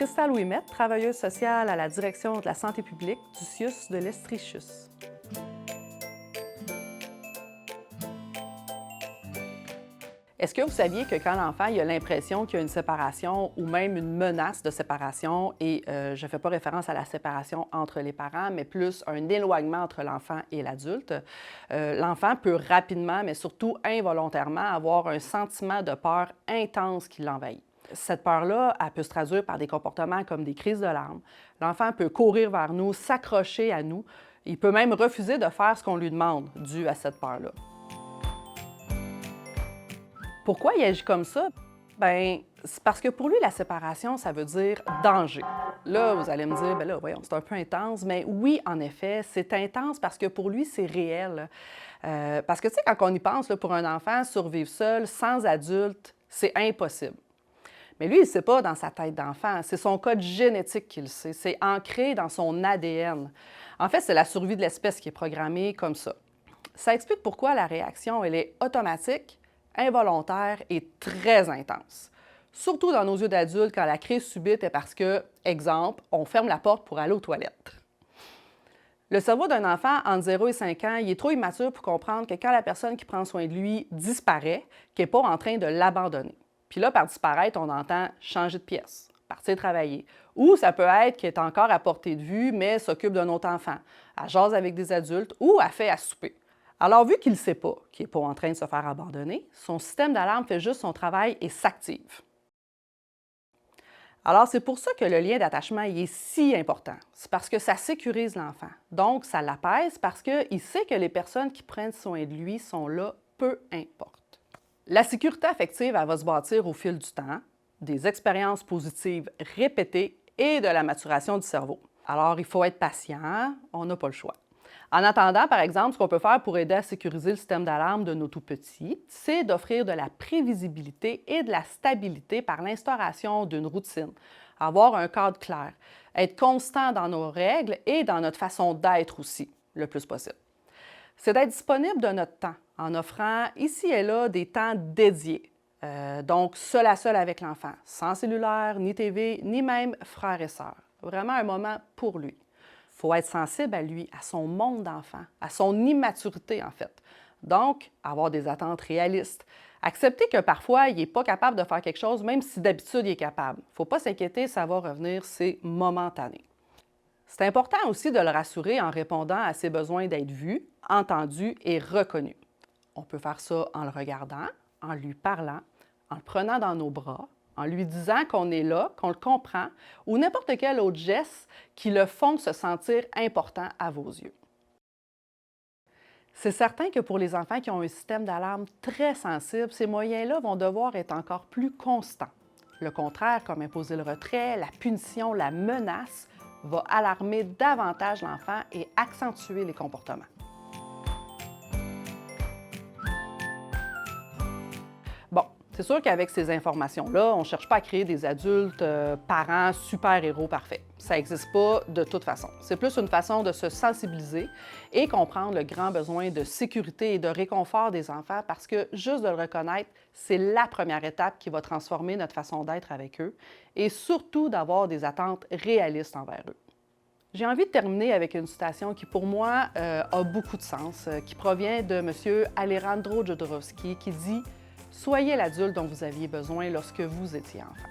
Christelle Ouimet, travailleuse sociale à la direction de la santé publique du CIUS de l'Estrichus. Est-ce que vous saviez que quand l'enfant a l'impression qu'il y a une séparation ou même une menace de séparation, et je ne fais pas référence à la séparation entre les parents, mais plus un éloignement entre l'enfant et l'adulte, l'enfant peut rapidement, mais surtout involontairement, avoir un sentiment de peur intense qui l'envahit. Cette peur-là, elle peut se traduire par des comportements comme des crises de larmes. L'enfant peut courir vers nous, s'accrocher à nous. Il peut même refuser de faire ce qu'on lui demande dû à cette peur-là. Pourquoi il agit comme ça? Bien, c'est parce que pour lui, la séparation, ça veut dire danger. Là, vous allez me dire, bien là, voyons, c'est un peu intense. Mais oui, en effet, c'est intense parce que pour lui, c'est réel. Parce que, tu sais, quand on y pense, là, pour un enfant, survivre seul, sans adulte, c'est impossible. Mais lui, il ne sait pas dans sa tête d'enfant. C'est son code génétique qu'il sait. C'est ancré dans son ADN. En fait, c'est la survie de l'espèce qui est programmée comme ça. Ça explique pourquoi la réaction, elle est automatique, involontaire et très intense. Surtout dans nos yeux d'adultes quand la crise subite est parce que, exemple, on ferme la porte pour aller aux toilettes. Le cerveau d'un enfant entre 0 et 5 ans, il est trop immature pour comprendre que quand la personne qui prend soin de lui disparaît, qu'il n'est pas en train de l'abandonner. Puis là, par disparaître, on entend changer de pièce, partir travailler. Ou ça peut être qu'il est encore à portée de vue, mais s'occupe d'un autre enfant, elle jase avec des adultes ou elle fait à souper. Alors, vu qu'il ne sait pas, qu'il n'est pas en train de se faire abandonner, son système d'alarme fait juste son travail et s'active. Alors, c'est pour ça que le lien d'attachement il est si important. C'est parce que ça sécurise l'enfant. Donc, ça l'apaise parce qu'il sait que les personnes qui prennent soin de lui sont là, peu importe. La sécurité affective, elle va se bâtir au fil du temps, des expériences positives répétées et de la maturation du cerveau. Alors, il faut être patient, on n'a pas le choix. En attendant, par exemple, ce qu'on peut faire pour aider à sécuriser le système d'alarme de nos tout-petits, c'est d'offrir de la prévisibilité et de la stabilité par l'instauration d'une routine, avoir un cadre clair, être constant dans nos règles et dans notre façon d'être aussi, le plus possible. C'est d'être disponible de notre temps en offrant ici et là des temps dédiés, donc seul à seul avec l'enfant, sans cellulaire, ni TV, ni même frères et sœurs. Vraiment un moment pour lui. Il faut être sensible à lui, à son monde d'enfant, à son immaturité en fait. Donc, avoir des attentes réalistes. Accepter que parfois, il n'est pas capable de faire quelque chose, même si d'habitude, il est capable. Il ne faut pas s'inquiéter, ça va revenir, c'est momentané. C'est important aussi de le rassurer en répondant à ses besoins d'être vu, entendu et reconnu. On peut faire ça en le regardant, en lui parlant, en le prenant dans nos bras, en lui disant qu'on est là, qu'on le comprend, ou n'importe quel autre geste qui le font se sentir important à vos yeux. C'est certain que pour les enfants qui ont un système d'alarme très sensible, ces moyens-là vont devoir être encore plus constants. Le contraire, comme imposer le retrait, la punition, la menace, va alarmer davantage l'enfant et accentuer les comportements. Bon, c'est sûr qu'avec ces informations-là, on ne cherche pas à créer des adultes, parents, super-héros parfaits. Ça n'existe pas de toute façon. C'est plus une façon de se sensibiliser et comprendre le grand besoin de sécurité et de réconfort des enfants parce que juste de le reconnaître, c'est la première étape qui va transformer notre façon d'être avec eux et surtout d'avoir des attentes réalistes envers eux. J'ai envie de terminer avec une citation qui, pour moi, a beaucoup de sens, qui provient de M. Alejandro Jodorowsky, qui dit « Soyez l'adulte dont vous aviez besoin lorsque vous étiez enfant ».